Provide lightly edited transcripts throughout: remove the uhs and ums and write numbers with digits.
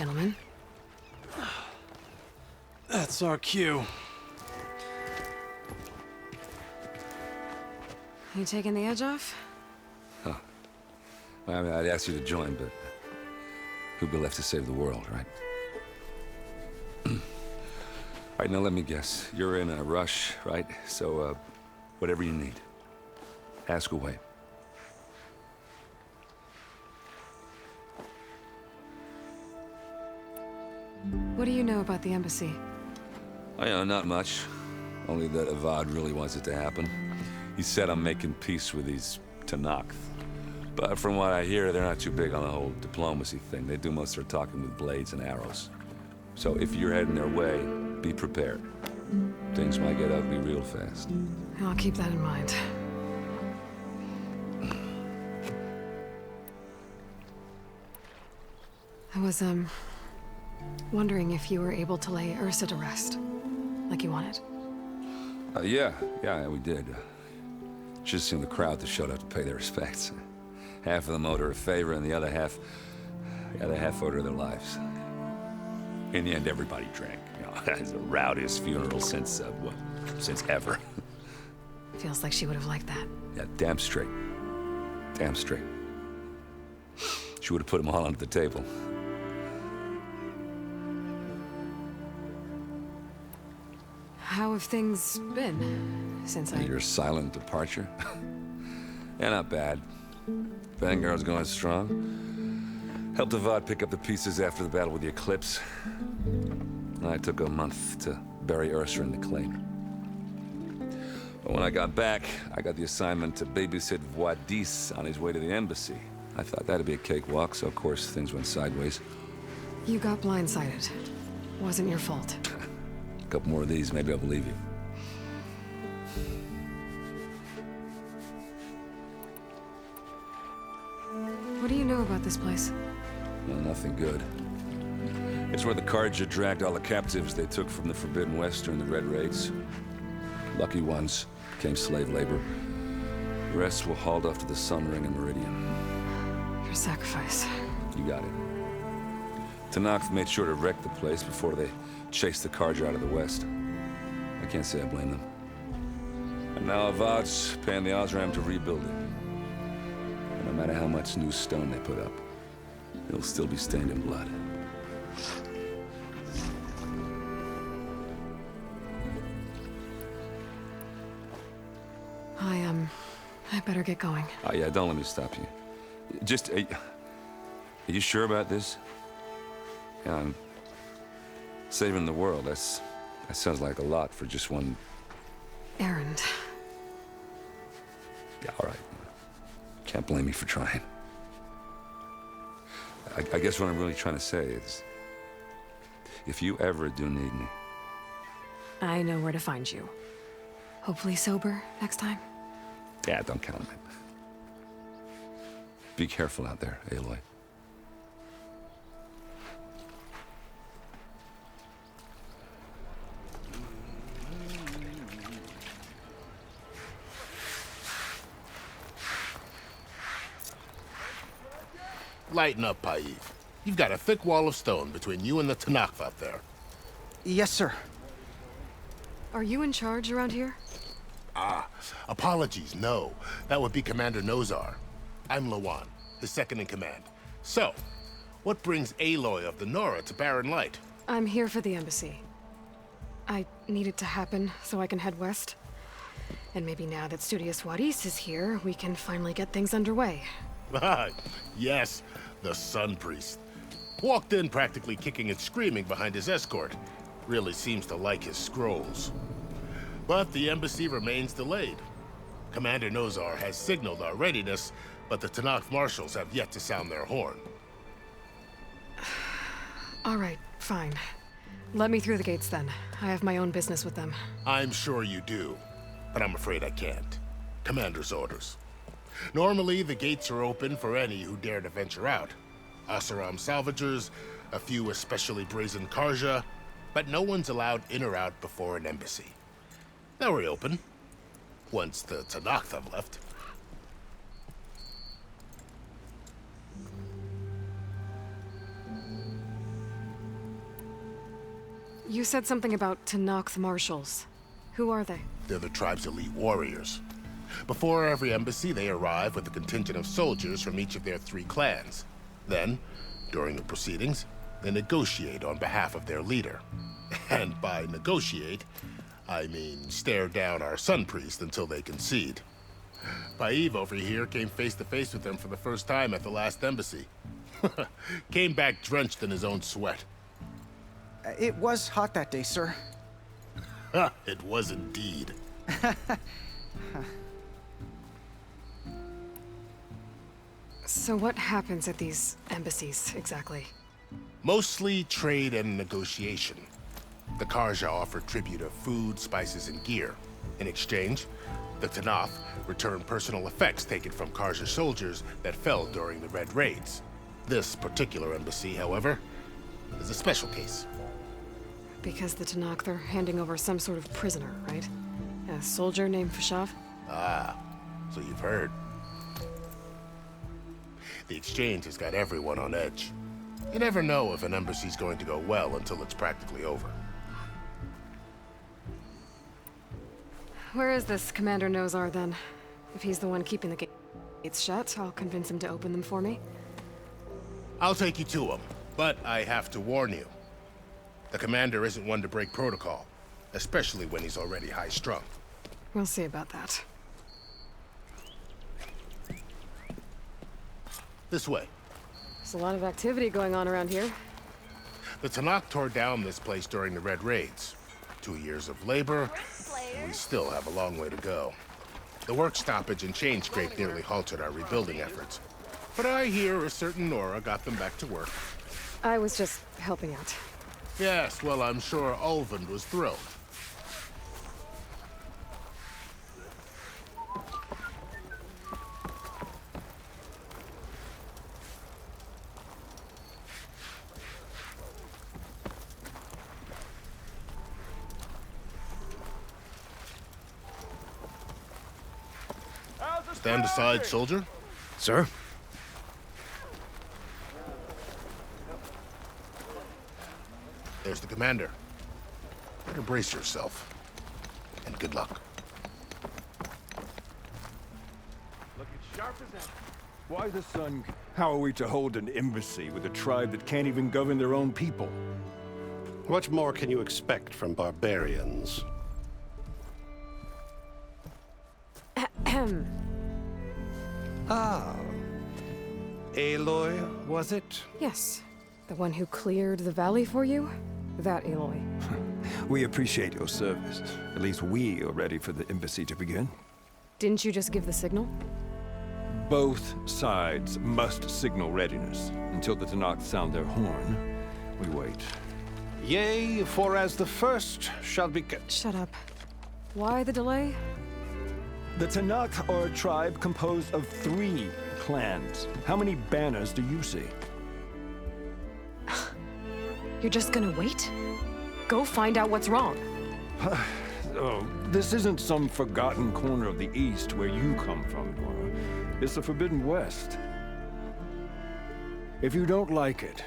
gentlemen. That's our cue. You taking the edge off? I mean, I'd ask you to join, but who'd be left to save the world, right? All right, now let me guess. You're in a rush, right? So, whatever you need, ask away. What do you know about the embassy? I know not much. Only that Avad really wants it to happen. He said I'm making peace with these Tenakth. But from what I hear, they're not too big on the whole diplomacy thing. They do most of their talking with blades and arrows. So if you're heading their way, be prepared. Things might get ugly real fast. I'll keep that in mind. I was, wondering if you were able to lay Ursa to rest, like you wanted. Yeah, we did. Just seen the crowd that showed up to pay their respects. Half of them owed her a favor, and the other half owed her their lives. In the end, everybody drank. You know, it's the rowdiest funeral since ever. Feels like she would have liked that. Yeah, damn straight. Damn straight. She would have put them all under the table. How have things been since I... Your silent departure? Yeah, not bad. Vanguard's going strong. Helped Avad pick up the pieces after the battle with the Eclipse. I took a month to bury Ursa in the claim. But when I got back, I got the assignment to babysit Voidis on his way to the embassy. I thought that'd be a cakewalk, so of course things went sideways. You got blindsided. Wasn't your fault. A couple more of these, maybe I'll believe you. What do you know about this place? No, nothing good. It's where the Carja dragged all the captives they took from the Forbidden West during the Red Raids. Lucky ones became slave labor. The rest were hauled off to the Sun Ring and Meridian. Your sacrifice. You got it. Tenakth made sure to wreck the place before they chased the Carja out of the West. I can't say I blame them. And now Avad's paying the Osram to rebuild it. And no matter how much new stone they put up, it'll still be stained in blood. I better get going. Oh yeah, don't let me stop you. Just, are you sure about this? Yeah, I'm saving the world. That sounds like a lot for just one... Errand. Yeah, all right. Can't blame me for trying. I guess what I'm really trying to say is, if you ever do need me... I know where to find you. Hopefully sober next time. Yeah, don't count on it. Be careful out there, Aloy. Lighten up, Paiv. You've got a thick wall of stone between you and the Tenakth up there. Yes, sir. Are you in charge around here? Apologies, no. That would be Commander Nozar. I'm Lawan, his second-in-command. So, what brings Aloy of the Nora to Barren Light? I'm here for the embassy. I need it to happen so I can head west. And maybe now that Studious Wadis is here, we can finally get things underway. Yes, the Sun Priest. Walked in practically kicking and screaming behind his escort. Really seems to like his scrolls. But the embassy remains delayed. Commander Nozar has signaled our readiness, but the Tenakth marshals have yet to sound their horn. All right, fine. Let me through the gates then. I have my own business with them. I'm sure you do, but I'm afraid I can't. Commander's orders. Normally, the gates are open for any who dare to venture out. Oseram salvagers, a few especially brazen Carja, but no one's allowed in or out before an embassy. They'll reopen, once the Tenakth have left. You said something about Tenakth Marshals. Who are they? They're the tribe's elite warriors. Before every embassy, they arrive with a contingent of soldiers from each of their 3 clans. Then, during the proceedings, they negotiate on behalf of their leader. And by negotiate, I mean stare down our Sun Priest until they concede. Paiv over here came face to face with them for the first time at the last embassy. Came back drenched in his own sweat. It was hot that day, sir. It was indeed. So what happens at these embassies, exactly? Mostly trade and negotiation. The Karja offer tribute of food, spices, and gear. In exchange, the Tenakth return personal effects taken from Karja soldiers that fell during the Red Raids. This particular embassy, however, is a special case. Because the Tenakth are handing over some sort of prisoner, right? A soldier named Fashav? Ah, so you've heard. The exchange has got everyone on edge. You never know if an embassy's going to go well until it's practically over. Where is this Commander Nozar, then? If he's the one keeping the gates shut, I'll convince him to open them for me. I'll take you to him, but I have to warn you. The commander isn't one to break protocol, especially when he's already high-strung. We'll see about that. This way. There's a lot of activity going on around here. The Tenakth tore down this place during the Red Raids. 2 years of labor, and we still have a long way to go. The work stoppage and chain scrape nearly halted our rebuilding efforts. But I hear a certain Nora got them back to work. I was just helping out. Yes, well, I'm sure Ulvund was thrilled. Stand aside, soldier. Sir? There's the commander. Better brace yourself. And good luck. Looking sharp as ever. Why the sun? How are we to hold an embassy with a tribe that can't even govern their own people? What more can you expect from barbarians? Ah. Aloy, was it? Yes. The one who cleared the valley for you? That Aloy. We appreciate your service. At least we are ready for the embassy to begin. Didn't you just give the signal? Both sides must signal readiness. Until the Tenakth sound their horn, we wait. Yea, for as the first shall be... Shut up. Why the delay? The Tenakth are a tribe composed of 3 clans. How many banners do you see? You're just gonna wait? Go find out what's wrong. Oh, this isn't some forgotten corner of the East where you come from, Nora. It's the Forbidden West. If you don't like it,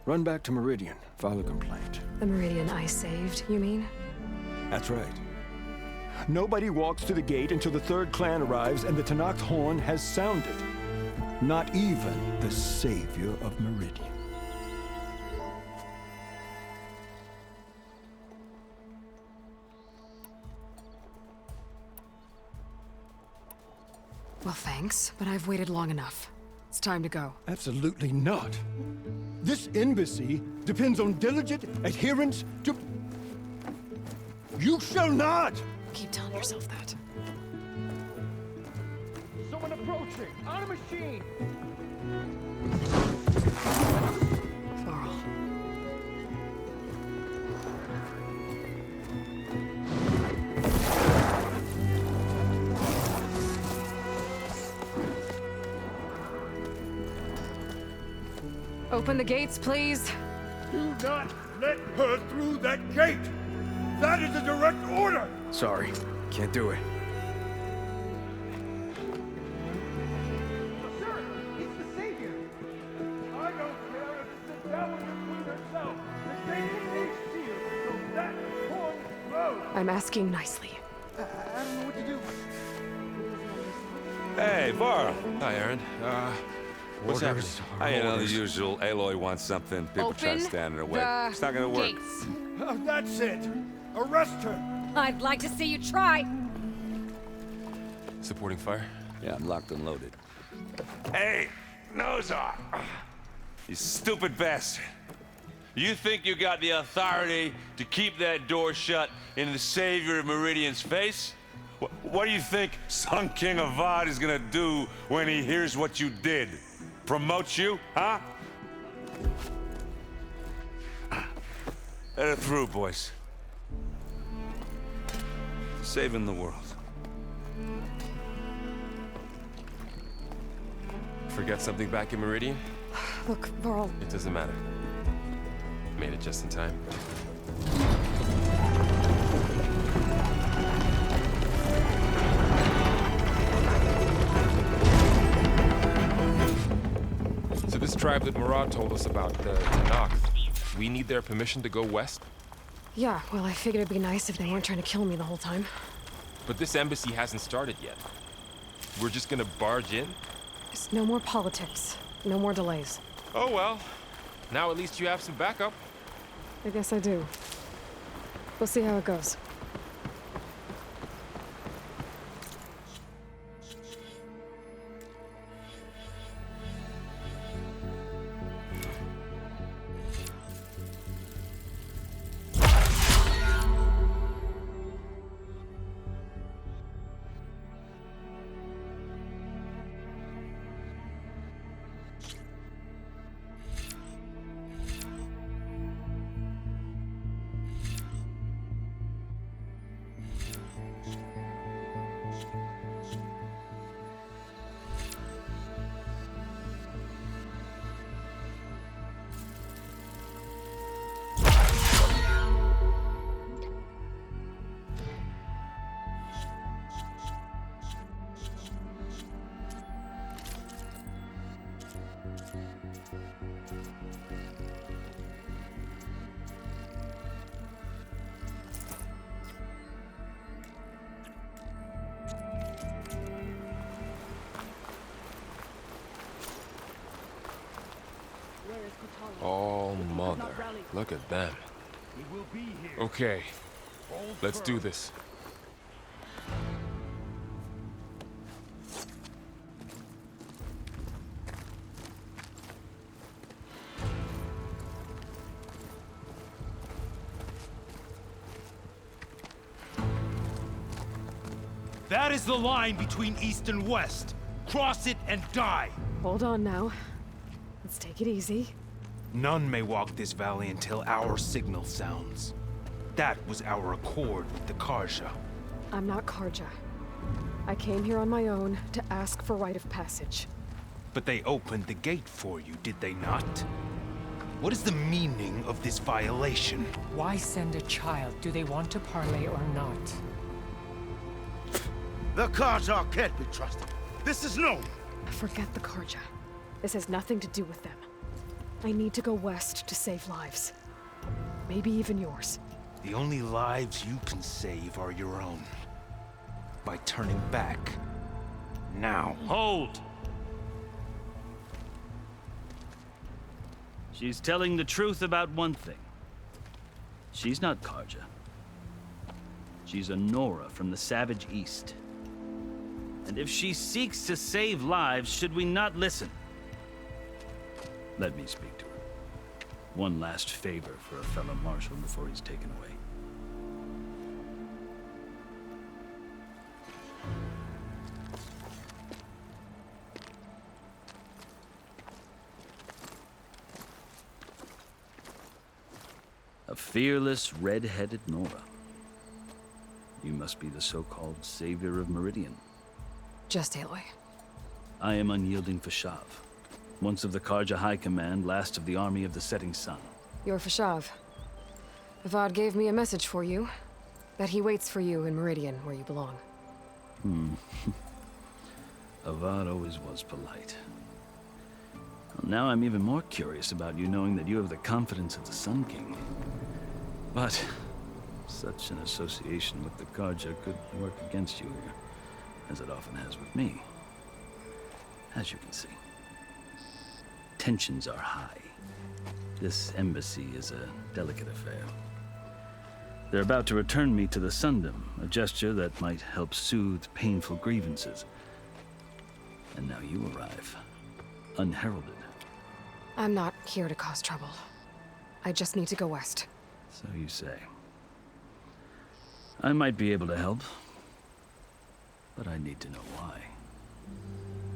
run back to Meridian, file a complaint. The Meridian I saved, you mean? That's right. Nobody walks to the gate until the 3rd clan arrives and the Tenakth horn has sounded. Not even the savior of Meridian. Well, thanks, but I've waited long enough. It's time to go. Absolutely not. This embassy depends on diligent adherence to... You shall not! Keep telling yourself that. Someone approaching! On a machine! Varl. Open the gates, please. Do not let her through that gate! That is a direct order! Sorry, can't do it. Sir, it's the Savior! I don't care if it's the devil or Queen herself! The gate is sealed until I'm asking nicely. I don't know what to do. Hey, Varl. Hi, Aaron. What's happening? You know, the usual. Aloy wants something. People try to Open stand in her way. the It's not gonna work. gates. That's it! Arrest her! I'd like to see you try. Supporting fire? Yeah, I'm locked and loaded. Hey, Nozar! You stupid bastard. You think you got the authority to keep that door shut in the Savior of Meridian's face? What do you think Sun King Avad is gonna do when he hears what you did? Promote you, huh? Let it through, boys. Saving the world. Forget something back in Meridian? Look, Varl, It doesn't matter. Made it just in time. So this tribe that Murad told us about, the Tanakh, we need their permission to go west? yeah, well, I figured it'd be nice if they weren't trying to kill me the whole time. But this embassy hasn't started yet. We're just gonna barge in? Just no more politics. No more delays. Oh well. Now at least you have some backup. I guess I do. We'll see how it goes. Oh, mother. Look at them. Okay. Let's do this. That is the line between East and West. Cross it and die. Hold on now. Let's take it easy. None may walk this valley until our signal sounds. That was our accord with the Karja. I'm not Karja. I came here on my own to ask for rite of passage. But they opened the gate for you, did they not? What is the meaning of this violation? Why send a child? Do they want to parley or not? The Karja can't be trusted. This is known. Forget the Karja. This has nothing to do with them. I need to go west to save lives. Maybe even yours. The only lives you can save are your own. By turning back. Now. Hold! She's telling the truth about one thing. She's not Karja. She's a Nora from the Savage East. And if she seeks to save lives, should we not listen? Let me speak to her. One last favor for a fellow marshal before he's taken away. A fearless, red-headed Nora. You must be the so-called savior of Meridian. Just Aloy. I am Unyielding Fashav, once of the Karja High Command, last of the army of the Setting Sun. You're Fashav. Avad gave me a message for you. That he waits for you in Meridian, where you belong. Avad always was polite. Well, now I'm even more curious about you knowing that you have the confidence of the Sun King. But Such an association with the Carja could work against you here, as it often has with me. As you can see, tensions are high. This embassy is a delicate affair. They're about to return me to the Sundom, a gesture that might help soothe painful grievances. And now you arrive, unheralded. I'm not here to cause trouble. I just need to go west. So you say. I might be able to help, but I need to know why.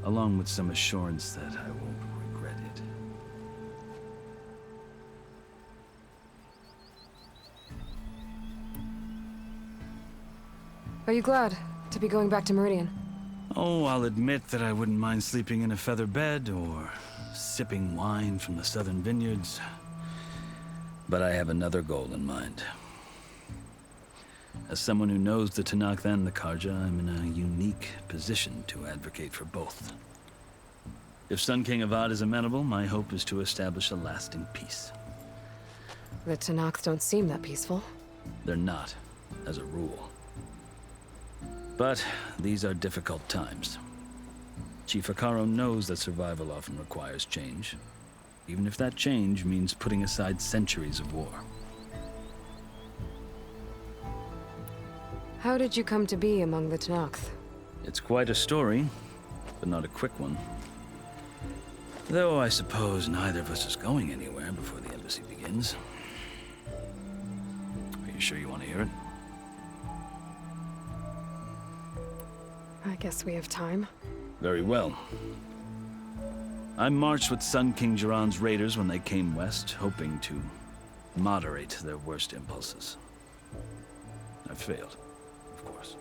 Along with some assurance that I won't regret it. Are you glad to be going back to Meridian? Oh, I'll admit that I wouldn't mind sleeping in a feather bed or sipping wine from the southern vineyards. But I have another goal in mind. As someone who knows the Tenakth and the Carja, I'm in a unique position to advocate for both. If Sun King Avad is amenable, my hope is to establish a lasting peace. The Tenakth don't seem that peaceful. They're not, as a rule. But these are difficult times. Chief Hekarro knows that survival often requires change, even if that change means putting aside centuries of war. How did you come to be among the Tenakth? It's quite a story, but not a quick one. Though I suppose neither of us is going anywhere before the embassy begins. Are you sure you want to hear it? I guess we have time. Very well. I marched with Sun King Jiran's raiders when they came west, hoping to moderate their worst impulses. I failed, of course.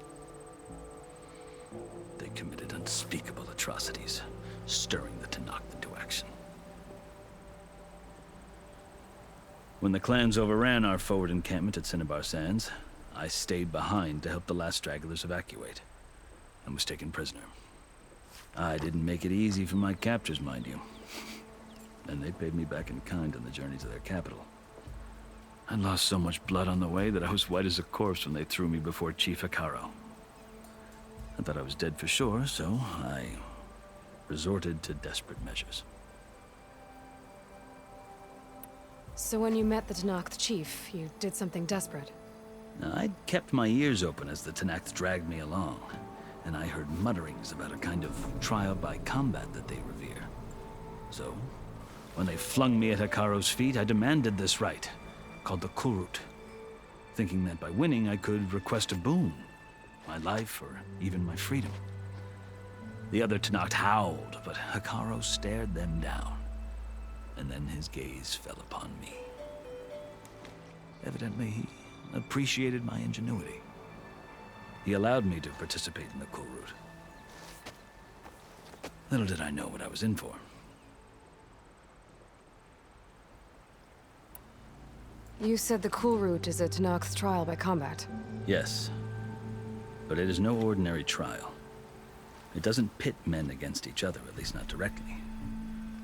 They committed unspeakable atrocities, stirring the Tenakth into action. When the clans overran our forward encampment at Cinnabar Sands, I stayed behind to help the last stragglers evacuate, and was taken prisoner. I didn't make it easy for my captors, mind you. And they paid me back in kind on the journey to their capital. I lost so much blood on the way that I was white as a corpse when they threw me before Chief Hekarro. I thought I was dead for sure, so I resorted to desperate measures. So when you met the Tenakth chief, you did something desperate? Now, I'd kept my ears open as the Tenakth dragged me along, and I heard mutterings about a kind of trial by combat that they revere. So, when they flung me at Hekarro's feet, I demanded this right, called the Kulrut, thinking that by winning I could request a boon, my life or even my freedom. The other Tenakth howled, but Hekarro stared them down, and then his gaze fell upon me. Evidently, he appreciated my ingenuity. He allowed me to participate in the Kulrut. Little did I know what I was in for. You said the Kulrut is a Tenakth's trial by combat. Yes, but it is no ordinary trial. It doesn't pit men against each other, at least not directly.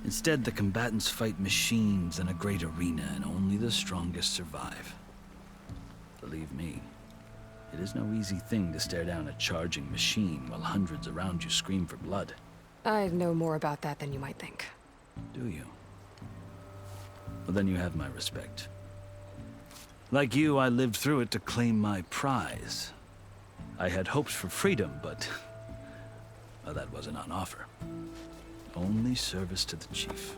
Instead, the combatants fight machines in a great arena, and only the strongest survive. Believe me, it is no easy thing to stare down a charging machine while hundreds around you scream for blood. I know more about that than you might think. Do you? Well, then you have my respect. Like you, I lived through it to claim my prize. I had hopes for freedom, but well, that wasn't on offer. Only service to the chief.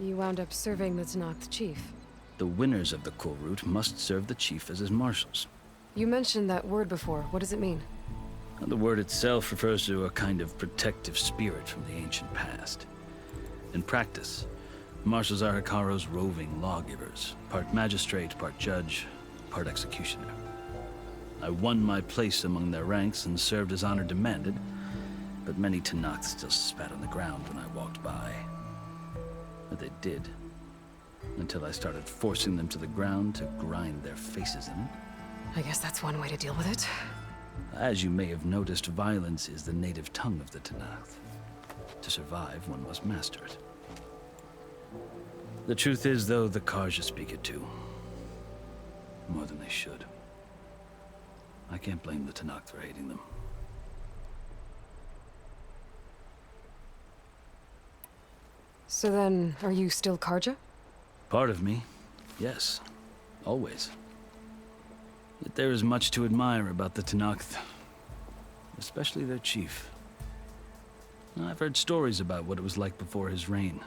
You wound up serving the Tenakth chief. The winners of the Kulrut must serve the chief as his marshals. You mentioned that word before. What does it mean? The word itself refers to a kind of protective spirit from the ancient past. In practice, marshals are Hekarro's roving lawgivers, part magistrate, part judge, part executioner. I won my place among their ranks and served as honor demanded, but many Tenakth still spat on the ground when I walked by. But they did, until I started forcing them to the ground to grind their faces in it. I guess that's one way to deal with it. As you may have noticed, violence is the native tongue of the Tenakth. To survive, one must master it. The truth is, though, the Carja speak it too. more than they should. I can't blame the Tenakth for hating them. So then, are you still Karja? Part of me, yes. Always. Yet there is much to admire about the Tenakth. Especially their chief. I've heard stories about what it was like before his reign.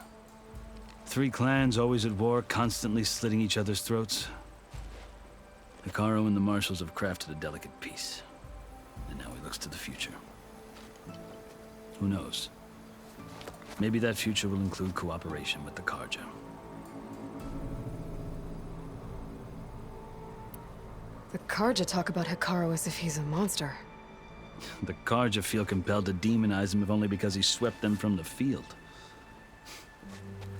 3 clans always at war, constantly slitting each other's throats. Hekarro and the Marshals have crafted a delicate peace. And now he looks to the future. Who knows? Maybe that future will include cooperation with the Karja. The Karja talk about Hekarro as if he's a monster. The Karja feel compelled to demonize him if only because he swept them from the field.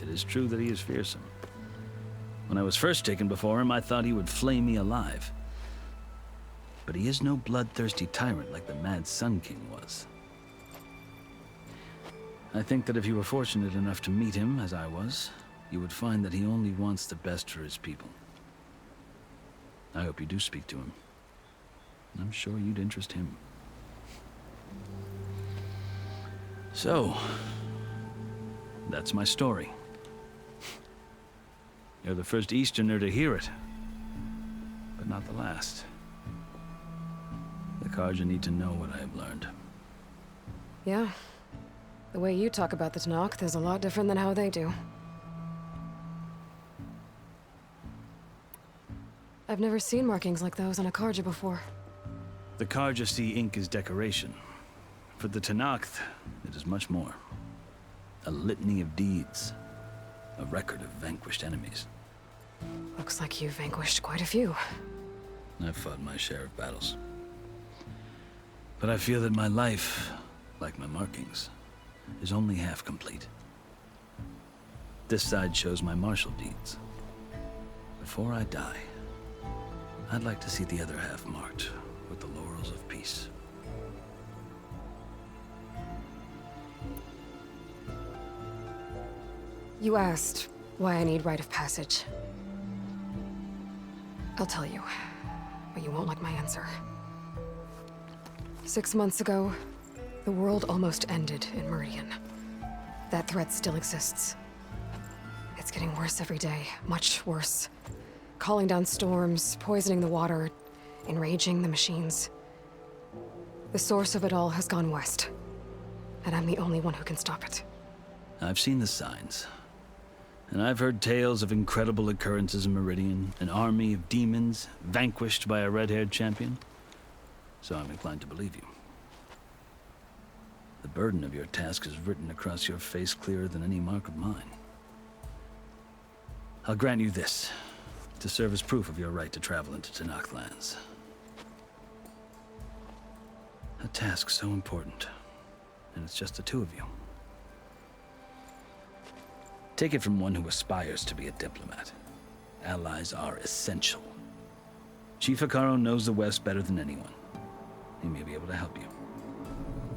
It is true that he is fearsome. When I was first taken before him, I thought he would flay me alive. But he is no bloodthirsty tyrant like the Mad Sun King was. I think that if you were fortunate enough to meet him, as I was, you would find that he only wants the best for his people. I hope you do speak to him. I'm sure you'd interest him. So, that's my story. You're the first Easterner to hear it, but not the last. The Karja need to know what I have learned. Yeah. The way you talk about the Tenakth is a lot different than how they do. I've never seen markings like those on a Karja before. The Karja see ink as decoration. For the Tenakth, it is much more. A litany of deeds. A record of vanquished enemies. Looks like you've vanquished quite a few. I've fought my share of battles. But I feel that my life, like my markings, is only half complete. This side shows my martial deeds. Before I die, I'd like to see the other half marked with the laurels of peace. You asked why I need rite of passage. I'll tell you, but you won't like my answer. 6 months ago, the world almost ended in Meridian. That threat still exists. It's getting worse every day, much worse. Calling down storms, poisoning the water, enraging the machines. The source of it all has gone west, and I'm the only one who can stop it. I've seen the signs. And I've heard tales of incredible occurrences in Meridian, an army of demons vanquished by a red-haired champion. So I'm inclined to believe you. The burden of your task is written across your face clearer than any mark of mine. I'll grant you this, to serve as proof of your right to travel into Tenakth lands. A task so important, and it's just the 2 of you. Take it from one who aspires to be a diplomat. Allies are essential. Chief Hekarro knows the West better than anyone. He may be able to help you.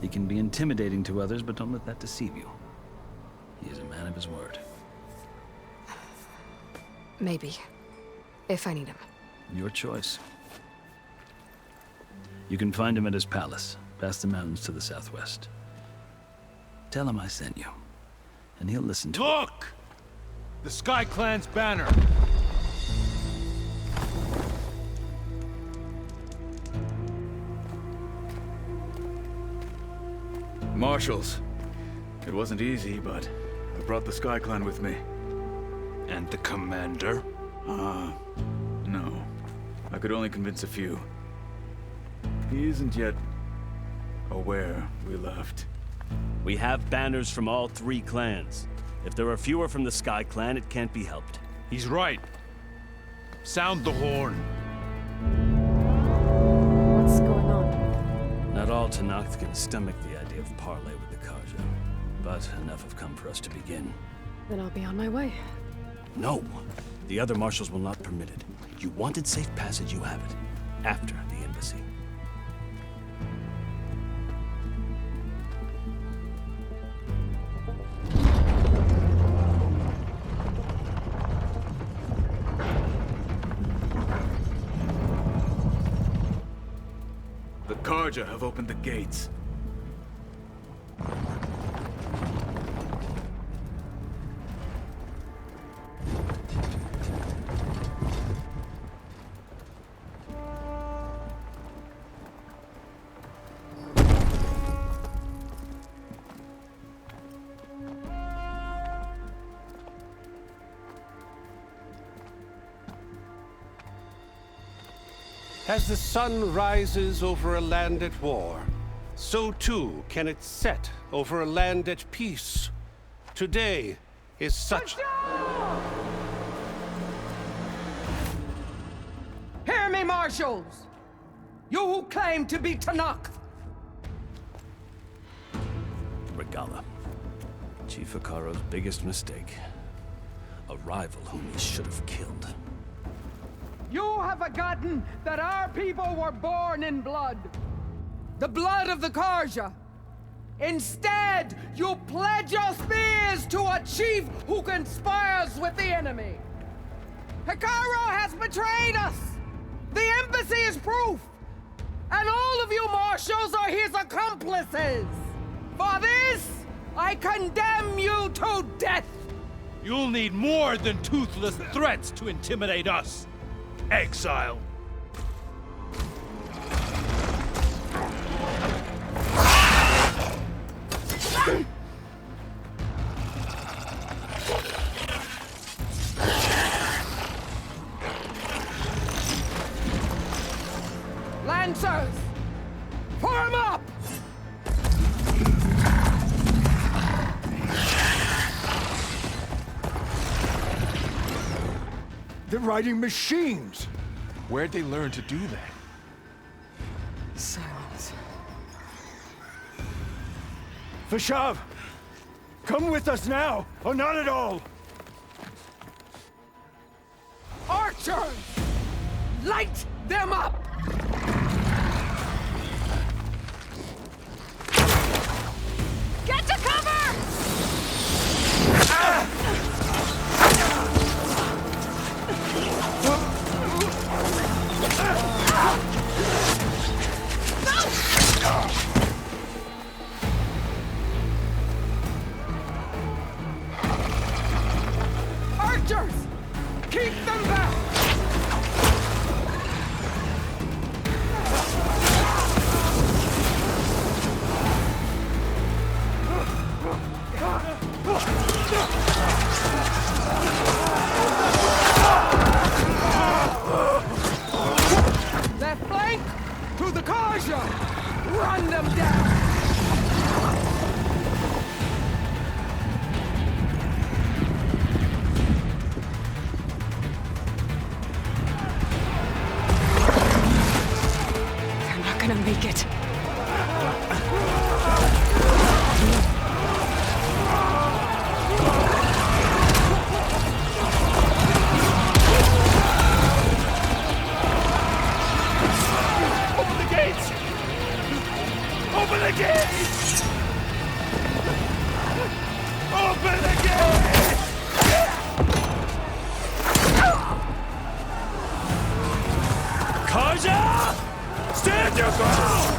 He can be intimidating to others, but don't let that deceive you. He is a man of his word. Maybe. If I need him. Your choice. You can find him at his palace, past the mountains to the southwest. Tell him I sent you, and he'll listen to it. Look! The Sky Clan's banner! Marshals. It wasn't easy, but I brought the Sky Clan with me. And the commander? No. I could only convince a few. He isn't yet aware we left. We have banners from all 3 clans. If there are fewer from the Sky Clan, it can't be helped. He's right. Sound the horn. What's going on? Not all Tenakth can stomach the idea of parley with the Karja, but enough have come for us to begin. Then I'll be on my way. No! The other marshals will not permit it. You wanted safe passage, you have it. After the embassy. Carja have opened the gates. As the sun rises over a land at war, so too can it set over a land at peace. Today is such... Hear me, marshals! You who claim to be Tenakth! Regalla. Chief Hekarro's biggest mistake. A rival whom he should have killed. You have forgotten that our people were born in blood. The blood of the Carja. Instead, you pledge your spears to a chief who conspires with the enemy. Hekarro has betrayed us! The embassy is proof! And all of you marshals are his accomplices! For this, I condemn you to death! You'll need more than toothless threats to intimidate us. Exile. Lancers! Form up! They're riding machines! Where'd they learn to do that? Silence. Vashav! Come with us now, or not at all! Archers! Light them up! Get to cover! Archers! Keep them back! Left flank to the Carja! Run them down! They're not gonna make it. Open the gates! Open the gates! Open the gates! Carja! Stand your ground!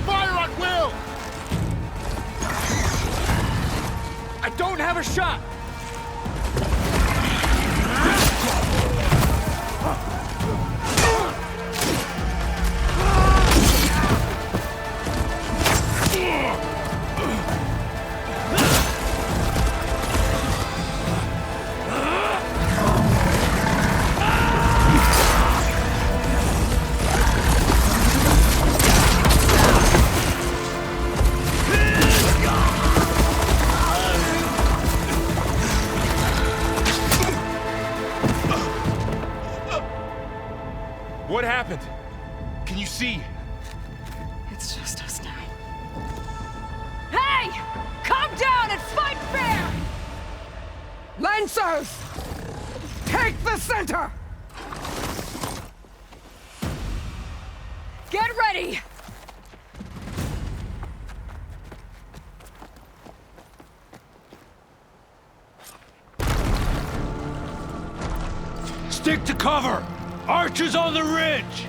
Fire at will! I don't have a shot! What happened? Can you see? It's just us now. Hey! Calm down and fight fair! Lancers! Take the center! Get ready! Stick to cover! Archers on the ridge!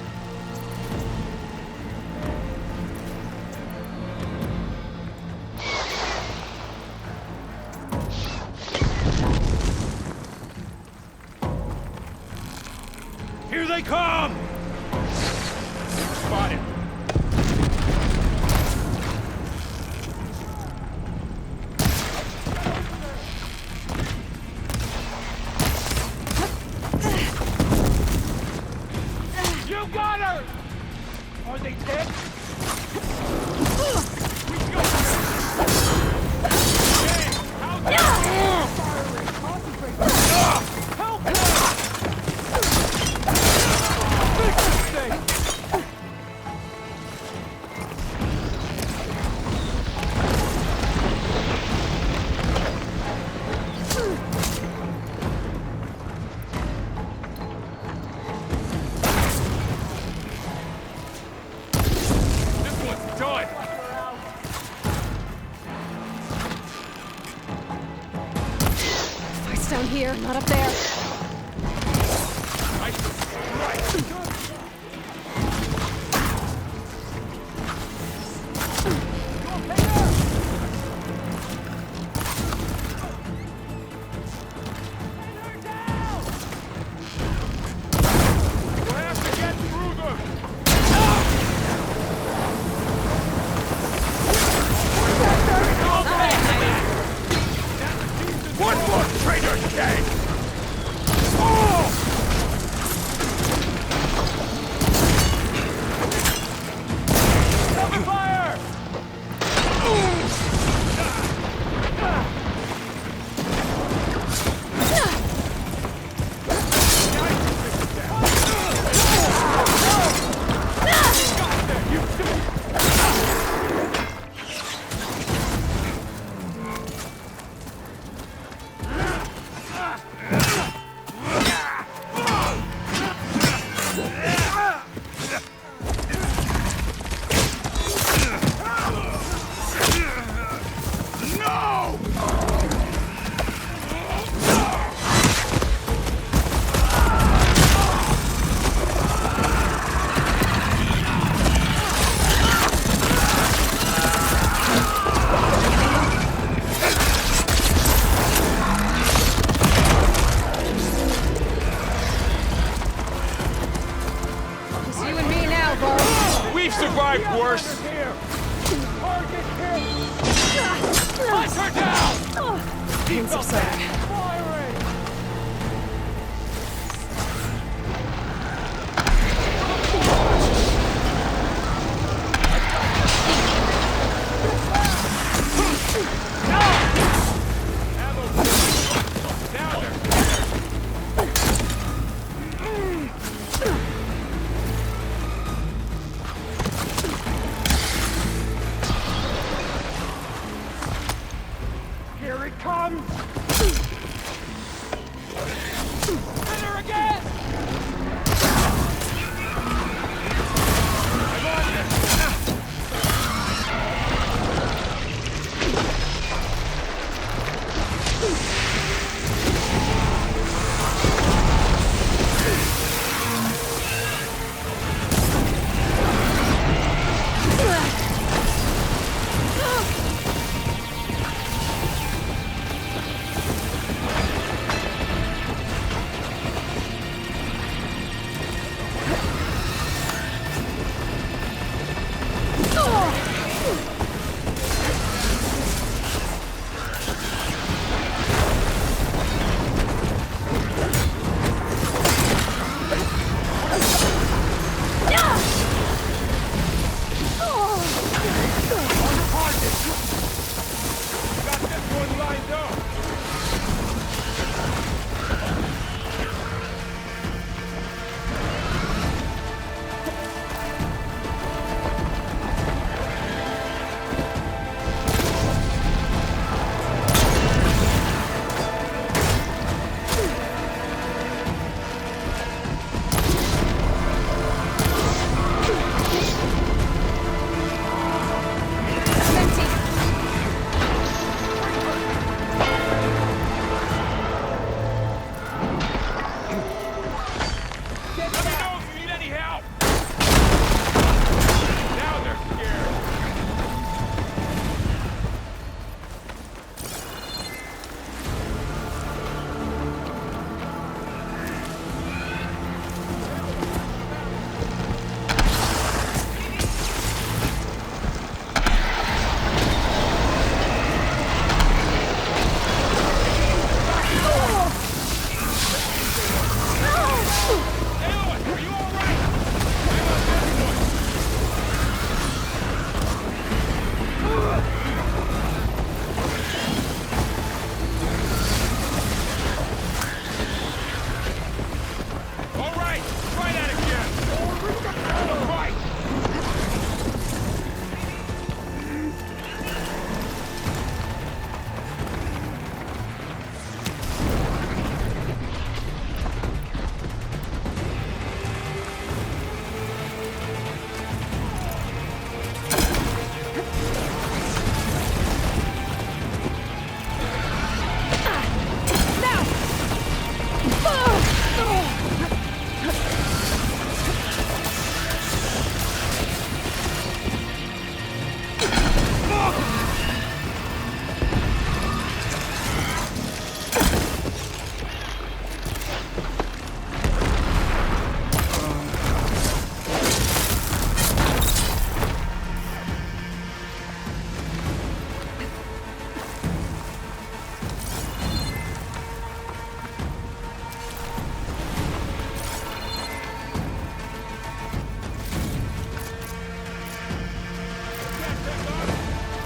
Are they dead? Fight's down here, not up there. One more traitor gang! Cover fire! We've survived worse! Hunt her down! Pain subsided. Here it comes!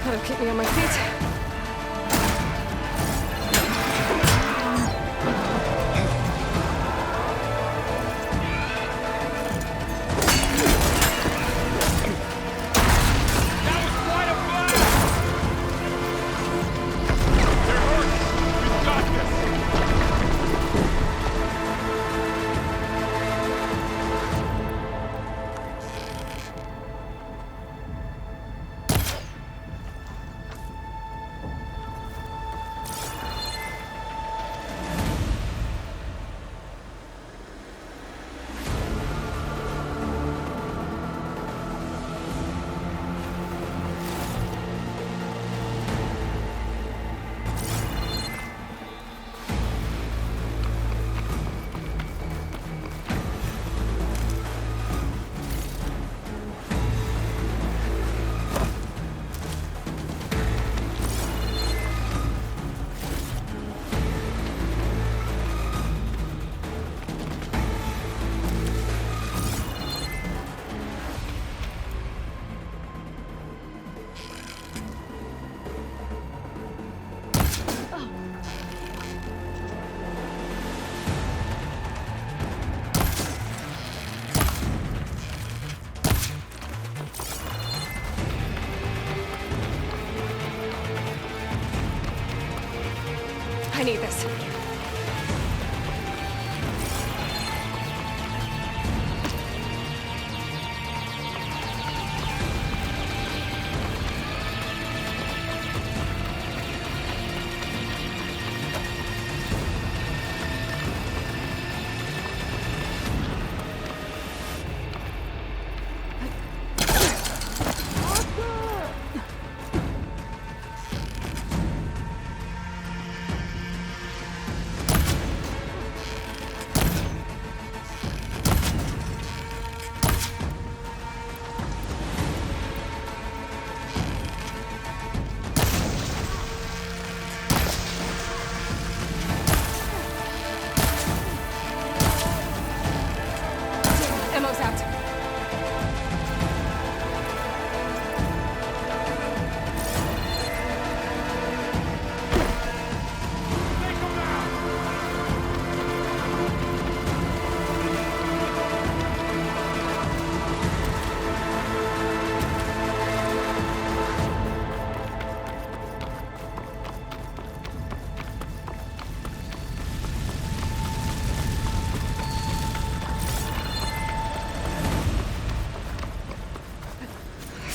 That'll keep me on my feet. I need this. Ammo's out.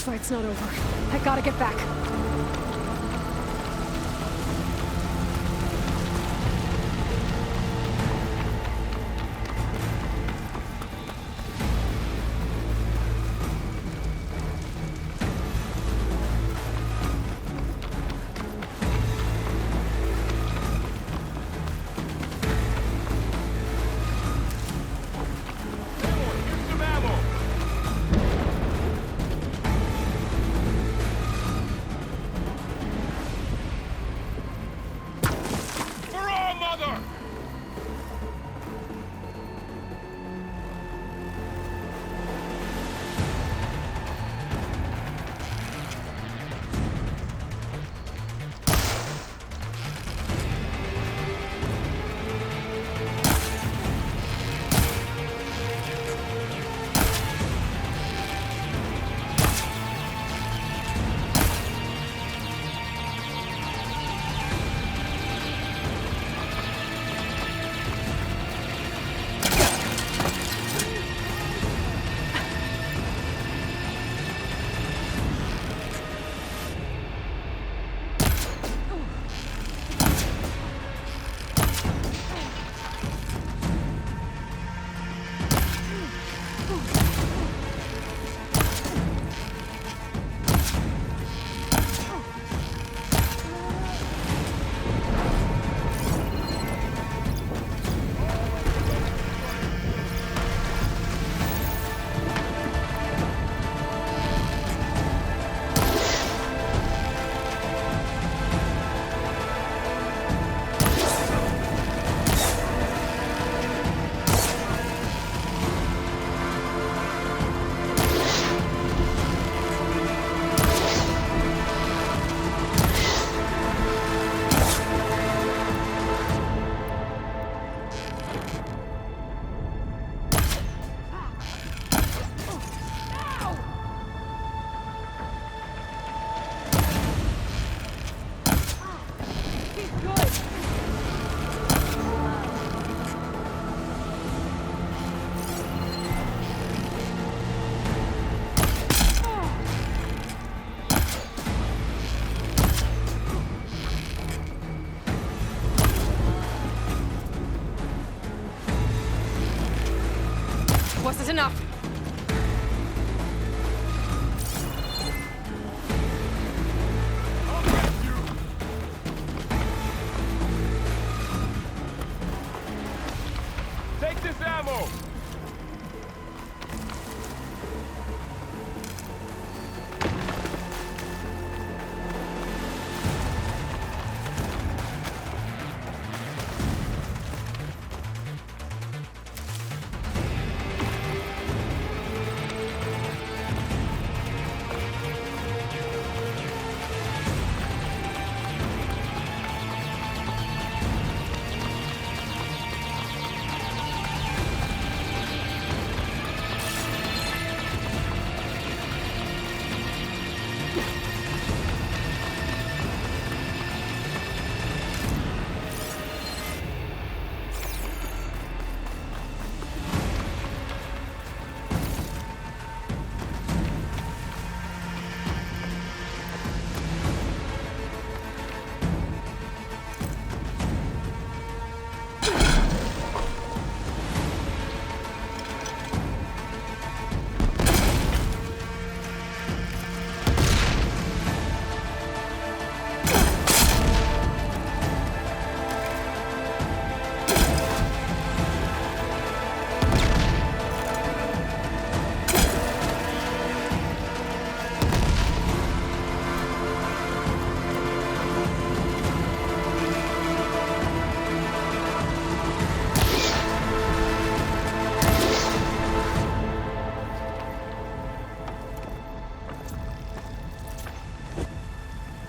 Fight's not over. I gotta get back.